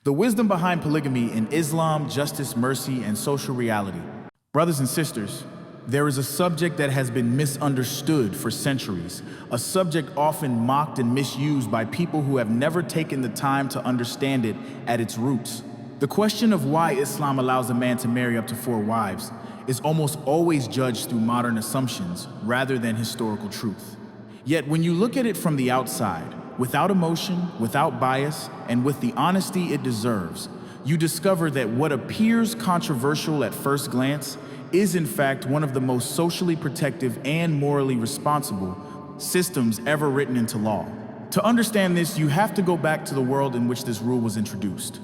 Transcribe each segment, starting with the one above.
The wisdom behind polygamy in Islam, justice, mercy, and social reality. Brothers and sisters, there is a subject that has been misunderstood for centuries, a subject often mocked and misused by people who have never taken the time to understand it at its roots. The question of why Islam allows a man to marry up to 4 wives is almost always judged through modern assumptions rather than historical truth. Yet when you look at it from the outside, without emotion, without bias, and with the honesty it deserves, you discover that what appears controversial at first glance is in fact one of the most socially protective and morally responsible systems ever written into law. To understand this, you have to go back to the world in which this rule was introduced.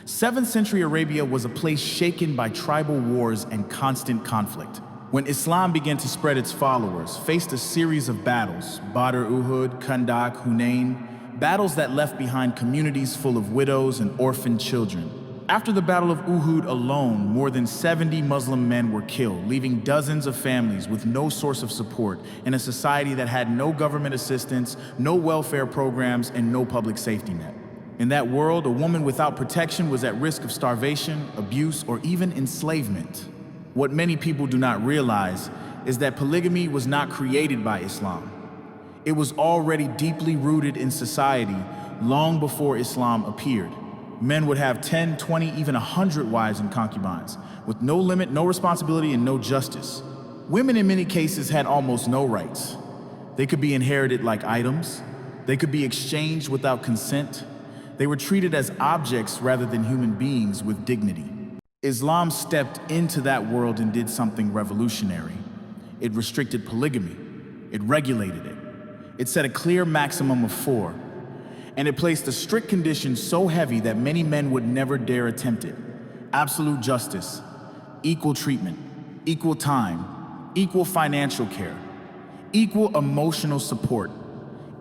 7th century Arabia was a place shaken by tribal wars and constant conflict. When Islam began to spread, its followers faced a series of battles: Badr, Uhud, Khandak, Hunain, battles that left behind communities full of widows and orphaned children. After the Battle of Uhud alone, more than 70 Muslim men were killed, leaving dozens of families with no source of support in a society that had no government assistance, no welfare programs, and no public safety net. In that world, a woman without protection was at risk of starvation, abuse, or even enslavement. What many people do not realize is that polygamy was not created by Islam. It was already deeply rooted in society long before Islam appeared. Men would have 10, 20, even 100 wives and concubines, with no limit, no responsibility, and no justice. Women in many cases had almost no rights. They could be inherited like items. They could be exchanged without consent. They were treated as objects rather than human beings with dignity. Islam stepped into that world and did something revolutionary. It restricted polygamy. It regulated it. It set a clear maximum of 4. And it placed a strict condition so heavy that many men would never dare attempt it. Absolute justice, equal treatment, equal time, equal financial care, equal emotional support,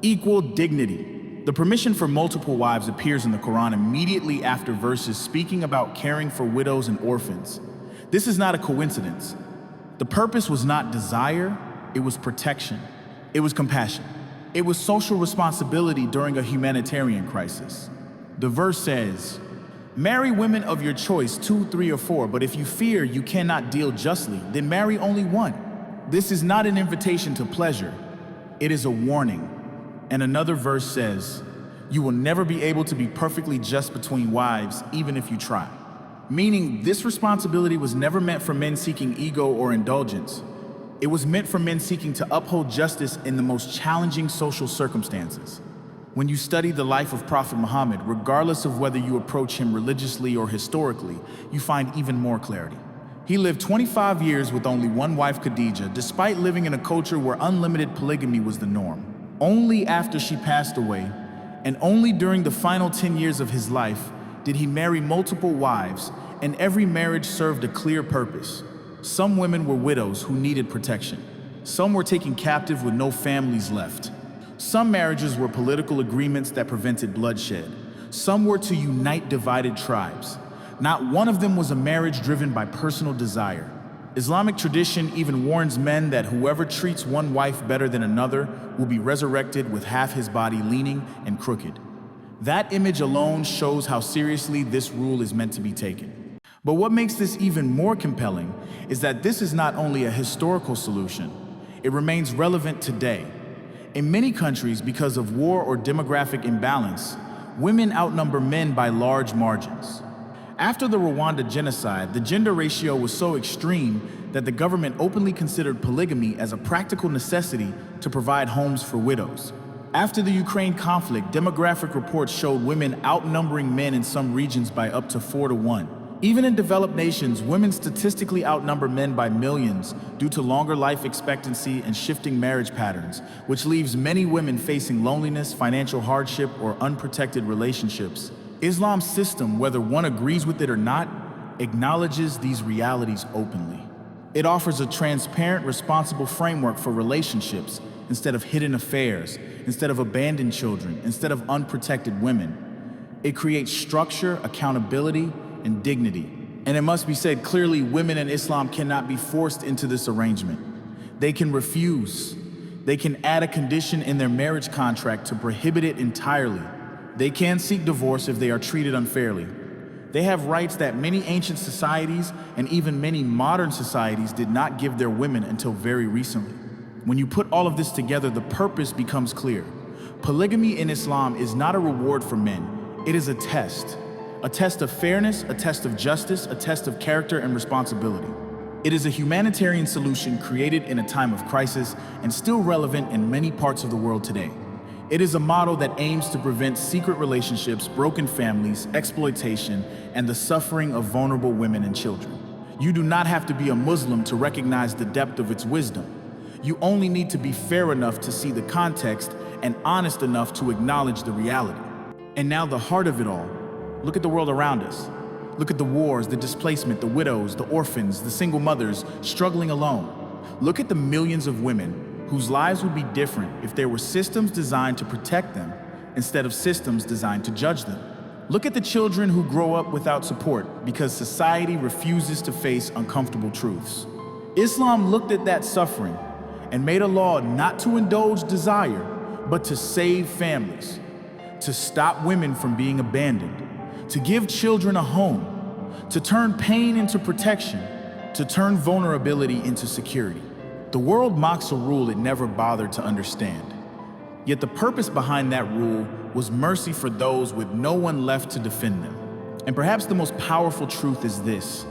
equal dignity. The permission for multiple wives appears in the Qur'an immediately after verses speaking about caring for widows and orphans. This is not a coincidence. The purpose was not desire, it was protection. It was compassion. It was social responsibility during a humanitarian crisis. The verse says, "Marry women of your choice, 2, 3, or 4, but if you fear you cannot deal justly, then marry only one." This is not an invitation to pleasure. It is a warning. And another verse says, "You will never be able to be perfectly just between wives, even if you try." Meaning, this responsibility was never meant for men seeking ego or indulgence. It was meant for men seeking to uphold justice in the most challenging social circumstances. When you study the life of Prophet Muhammad, regardless of whether you approach him religiously or historically, you find even more clarity. He lived 25 years with only one wife, Khadijah, despite living in a culture where unlimited polygamy was the norm. Only after she passed away, and only during the final 10 years of his life, did he marry multiple wives, and every marriage served a clear purpose. Some women were widows who needed protection. Some were taken captive with no families left. Some marriages were political agreements that prevented bloodshed. Some were to unite divided tribes. Not one of them was a marriage driven by personal desire. Islamic tradition even warns men that whoever treats one wife better than another will be resurrected with half his body leaning and crooked. That image alone shows how seriously this rule is meant to be taken. But what makes this even more compelling is that this is not only a historical solution, it remains relevant today. In many countries, because of war or demographic imbalance, women outnumber men by large margins. After the Rwanda genocide, the gender ratio was so extreme that the government openly considered polygamy as a practical necessity to provide homes for widows. After the Ukraine conflict, demographic reports showed women outnumbering men in some regions by up to 4 to 1. Even in developed nations, women statistically outnumber men by millions due to longer life expectancy and shifting marriage patterns, which leaves many women facing loneliness, financial hardship, or unprotected relationships. Islam's system, whether one agrees with it or not, acknowledges these realities openly. It offers a transparent, responsible framework for relationships instead of hidden affairs, instead of abandoned children, instead of unprotected women. It creates structure, accountability, and dignity. And it must be said clearly, women in Islam cannot be forced into this arrangement. They can refuse. They can add a condition in their marriage contract to prohibit it entirely. They can seek divorce if they are treated unfairly. They have rights that many ancient societies and even many modern societies did not give their women until very recently. When you put all of this together, the purpose becomes clear. Polygamy in Islam is not a reward for men. It is a test of fairness, a test of justice, a test of character and responsibility. It is a humanitarian solution created in a time of crisis and still relevant in many parts of the world today. It is a model that aims to prevent secret relationships, broken families, exploitation, and the suffering of vulnerable women and children. You do not have to be a Muslim to recognize the depth of its wisdom. You only need to be fair enough to see the context and honest enough to acknowledge the reality. And now the heart of it all. Look at the world around us. Look at the wars, the displacement, the widows, the orphans, the single mothers struggling alone. Look at the millions of women whose lives would be different if there were systems designed to protect them instead of systems designed to judge them. Look at the children who grow up without support because society refuses to face uncomfortable truths. Islam looked at that suffering and made a law not to indulge desire, but to save families, to stop women from being abandoned, to give children a home, to turn pain into protection, to turn vulnerability into security. The world mocks a rule it never bothered to understand. Yet the purpose behind that rule was mercy for those with no one left to defend them. And perhaps the most powerful truth is this: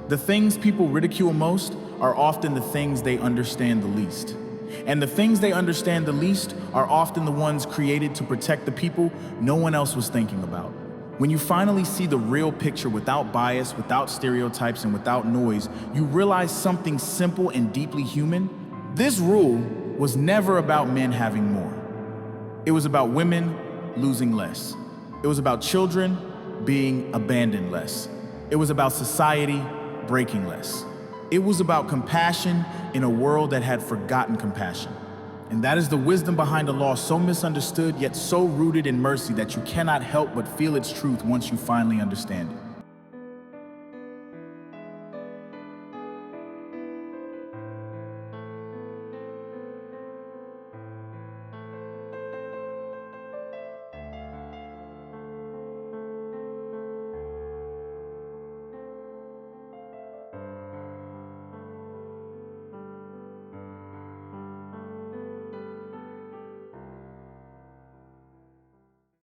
the things people ridicule most are often the things they understand the least. And the things they understand the least are often the ones created to protect the people no one else was thinking about. When you finally see the real picture without bias, without stereotypes, and without noise, you realize something simple and deeply human. This rule was never about men having more. It was about women losing less. It was about children being abandoned less. It was about society breaking less. It was about compassion in a world that had forgotten compassion. And that is the wisdom behind a law so misunderstood yet so rooted in mercy that you cannot help but feel its truth once you finally understand it.